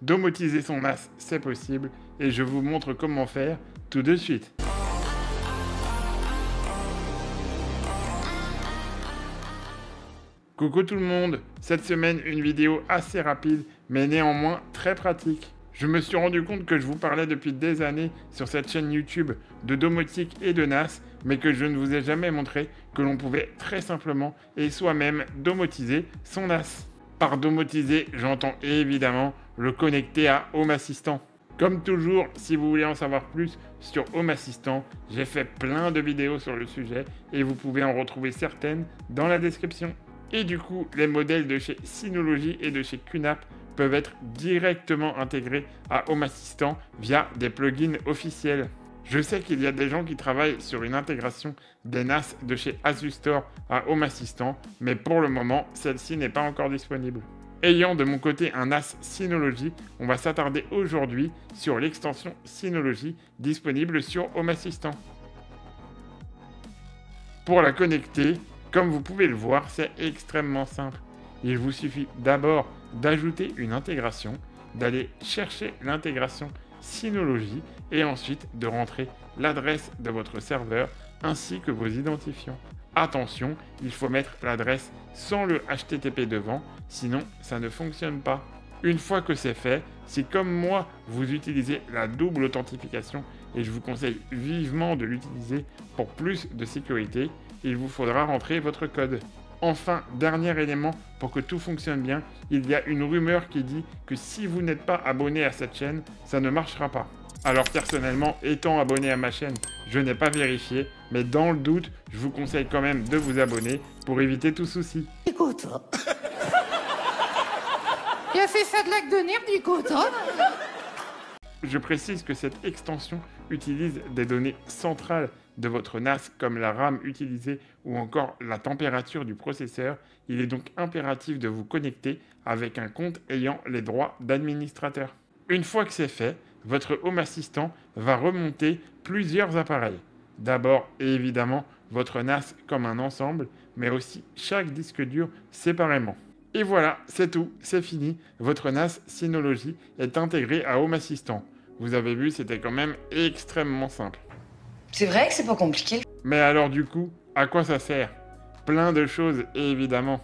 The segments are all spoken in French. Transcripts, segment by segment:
Domotiser son NAS, c'est possible, et je vous montre comment faire tout de suite. Coucou tout le monde, cette semaine une vidéo assez rapide mais néanmoins très pratique. Je me suis rendu compte que je vous parlais depuis des années sur cette chaîne YouTube de domotique et de NAS, mais que je ne vous ai jamais montré que l'on pouvait très simplement et soi-même domotiser son NAS. Par domotiser, j'entends évidemment le connecter à Home Assistant. Comme toujours, si vous voulez en savoir plus sur Home Assistant, j'ai fait plein de vidéos sur le sujet et vous pouvez en retrouver certaines dans la description. Et du coup, les modèles de chez Synology et de chez QNAP peuvent être directement intégrés à Home Assistant via des plugins officiels. Je sais qu'il y a des gens qui travaillent sur une intégration des NAS de chez Asus Store à Home Assistant, mais pour le moment, celle-ci n'est pas encore disponible. Ayant de mon côté un NAS Synology, on va s'attarder aujourd'hui sur l'extension Synology disponible sur Home Assistant. Pour la connecter, comme vous pouvez le voir, c'est extrêmement simple. Il vous suffit d'abord d'ajouter une intégration, d'aller chercher l'intégration Synology et ensuite de rentrer l'adresse de votre serveur ainsi que vos identifiants. Attention, il faut mettre l'adresse sans le HTTP devant, sinon ça ne fonctionne pas. Une fois que c'est fait, si comme moi vous utilisez la double authentification, et je vous conseille vivement de l'utiliser pour plus de sécurité, il vous faudra rentrer votre code. Enfin, dernier élément, pour que tout fonctionne bien, il y a une rumeur qui dit que si vous n'êtes pas abonné à cette chaîne, ça ne marchera pas. Alors personnellement, étant abonné à ma chaîne, je n'ai pas vérifié, mais dans le doute, je vous conseille quand même de vous abonner pour éviter tout souci. Écoute, il a fait ça de lac de nerfs, écoute, Je précise que cette extension utilise des données centrales de votre NAS comme la RAM utilisée ou encore la température du processeur. Il est donc impératif de vous connecter avec un compte ayant les droits d'administrateur. Une fois que c'est fait, votre Home Assistant va remonter plusieurs appareils. D'abord, évidemment, votre NAS comme un ensemble, mais aussi chaque disque dur séparément. Et voilà, c'est tout, c'est fini. Votre NAS Synology est intégré à Home Assistant. Vous avez vu, c'était quand même extrêmement simple. C'est vrai que c'est pas compliqué. Mais alors du coup, à quoi ça sert? Plein de choses, évidemment.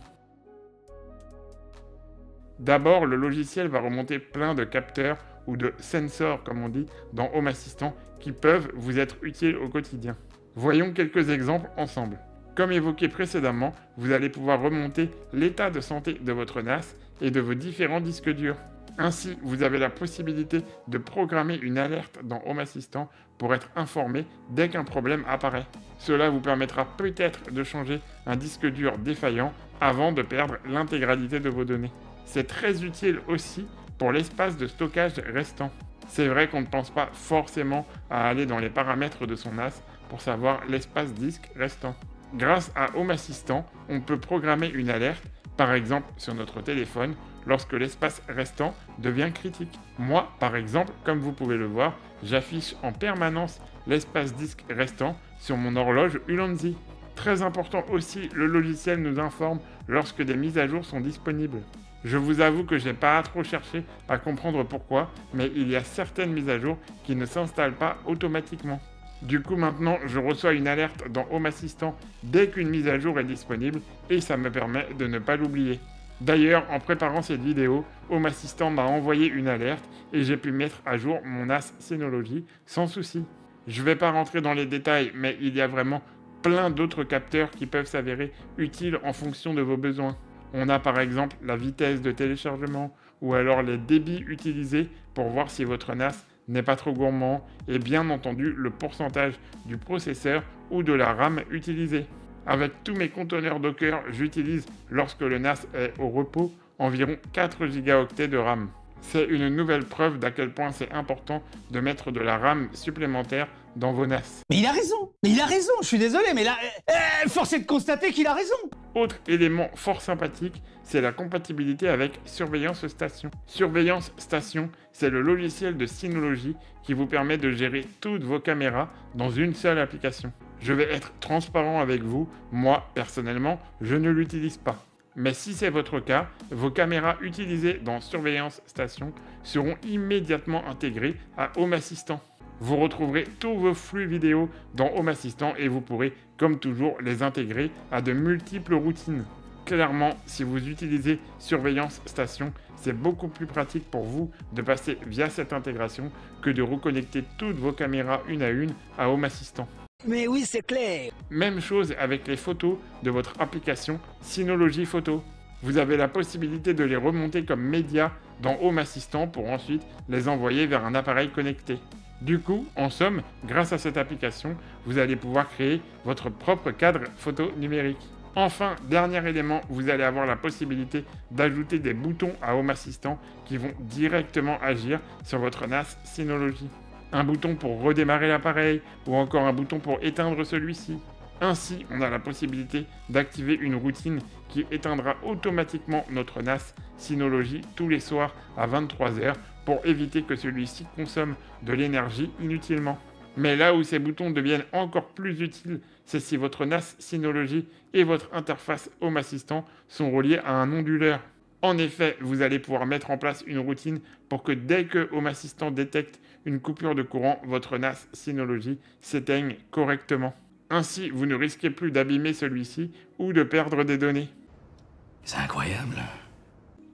D'abord, le logiciel va remonter plein de capteurs ou de sensors, comme on dit, dans Home Assistant, qui peuvent vous être utiles au quotidien. Voyons quelques exemples ensemble. Comme évoqué précédemment, vous allez pouvoir remonter l'état de santé de votre NAS et de vos différents disques durs. Ainsi, vous avez la possibilité de programmer une alerte dans Home Assistant pour être informé dès qu'un problème apparaît. Cela vous permettra peut-être de changer un disque dur défaillant avant de perdre l'intégralité de vos données. C'est très utile aussi pour l'espace de stockage restant. C'est vrai qu'on ne pense pas forcément à aller dans les paramètres de son NAS pour savoir l'espace disque restant. Grâce à Home Assistant, on peut programmer une alerte, par exemple sur notre téléphone, lorsque l'espace restant devient critique. Moi, par exemple, comme vous pouvez le voir, j'affiche en permanence l'espace disque restant sur mon horloge Ulanzi. Très important aussi, le logiciel nous informe lorsque des mises à jour sont disponibles. Je vous avoue que je n'ai pas trop cherché à comprendre pourquoi, mais il y a certaines mises à jour qui ne s'installent pas automatiquement. Du coup maintenant, je reçois une alerte dans Home Assistant dès qu'une mise à jour est disponible et ça me permet de ne pas l'oublier. D'ailleurs, en préparant cette vidéo, Home Assistant m'a envoyé une alerte et j'ai pu mettre à jour mon NAS Synology sans souci. Je ne vais pas rentrer dans les détails, mais il y a vraiment plein d'autres capteurs qui peuvent s'avérer utiles en fonction de vos besoins. On a par exemple la vitesse de téléchargement ou alors les débits utilisés pour voir si votre NAS n'est pas trop gourmand et bien entendu le pourcentage du processeur ou de la RAM utilisée. Avec tous mes conteneurs Docker, j'utilise, lorsque le NAS est au repos, environ 4 Go de RAM. C'est une nouvelle preuve d'à quel point c'est important de mettre de la RAM supplémentaire dans vos NAS. Mais il a raison, je suis désolé, mais là, force est de constater qu'il a raison. Autre élément fort sympathique, c'est la compatibilité avec Surveillance Station. Surveillance Station, c'est le logiciel de Synology qui vous permet de gérer toutes vos caméras dans une seule application. Je vais être transparent avec vous, moi, personnellement, je ne l'utilise pas. Mais si c'est votre cas, vos caméras utilisées dans Surveillance Station seront immédiatement intégrées à Home Assistant. Vous retrouverez tous vos flux vidéo dans Home Assistant et vous pourrez, comme toujours, les intégrer à de multiples routines. Clairement, si vous utilisez Surveillance Station, c'est beaucoup plus pratique pour vous de passer via cette intégration que de reconnecter toutes vos caméras une à une à Home Assistant. Mais oui, c'est clair. Même chose avec les photos de votre application Synology Photo. Vous avez la possibilité de les remonter comme médias dans Home Assistant pour ensuite les envoyer vers un appareil connecté. Du coup, en somme, grâce à cette application, vous allez pouvoir créer votre propre cadre photo numérique. Enfin, dernier élément, vous allez avoir la possibilité d'ajouter des boutons à Home Assistant qui vont directement agir sur votre NAS Synology. Un bouton pour redémarrer l'appareil ou encore un bouton pour éteindre celui-ci. Ainsi, on a la possibilité d'activer une routine qui éteindra automatiquement notre NAS Synology tous les soirs à 23 h pour éviter que celui-ci consomme de l'énergie inutilement. Mais là où ces boutons deviennent encore plus utiles, c'est si votre NAS Synology et votre interface Home Assistant sont reliés à un onduleur. En effet, vous allez pouvoir mettre en place une routine pour que dès que Home Assistant détecte une coupure de courant, votre NAS Synology s'éteigne correctement. Ainsi, vous ne risquez plus d'abîmer celui-ci ou de perdre des données. C'est incroyable.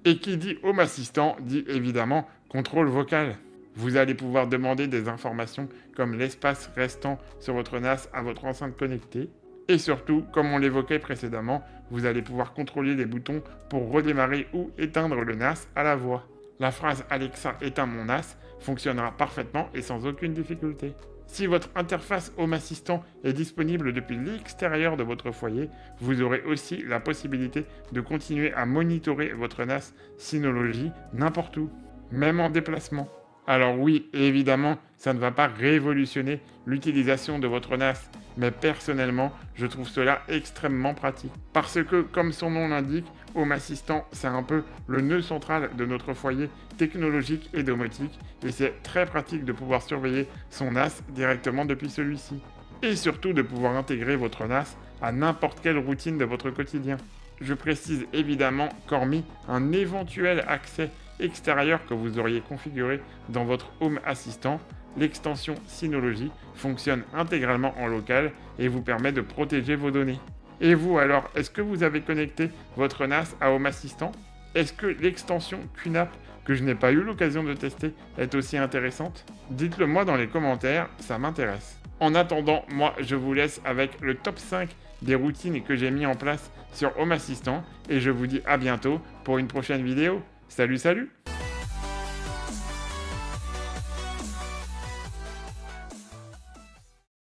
Et qui dit Home Assistant dit évidemment contrôle vocal. Vous allez pouvoir demander des informations comme l'espace restant sur votre NAS à votre enceinte connectée. Et surtout, comme on l'évoquait précédemment, vous allez pouvoir contrôler les boutons pour redémarrer ou éteindre le NAS à la voix. La phrase Alexa éteins mon NAS fonctionnera parfaitement et sans aucune difficulté. Si votre interface Home Assistant est disponible depuis l'extérieur de votre foyer, vous aurez aussi la possibilité de continuer à monitorer votre NAS Synology n'importe où, même en déplacement. Alors oui, évidemment, ça ne va pas révolutionner l'utilisation de votre NAS, mais personnellement, je trouve cela extrêmement pratique. Parce que, comme son nom l'indique, Home Assistant, c'est un peu le nœud central de notre foyer technologique et domotique, et c'est très pratique de pouvoir surveiller son NAS directement depuis celui-ci. Et surtout de pouvoir intégrer votre NAS à n'importe quelle routine de votre quotidien. Je précise évidemment qu'hormis un éventuel accès extérieur que vous auriez configuré dans votre Home Assistant, l'extension Synology fonctionne intégralement en local et vous permet de protéger vos données. Et vous alors, est-ce que vous avez connecté votre NAS à Home Assistant? Est-ce que l'extension QNAP, que je n'ai pas eu l'occasion de tester, est aussi intéressante? Dites-le moi dans les commentaires, ça m'intéresse. En attendant, moi je vous laisse avec le top 5 des routines que j'ai mis en place sur Home Assistant et je vous dis à bientôt pour une prochaine vidéo. Salut, salut!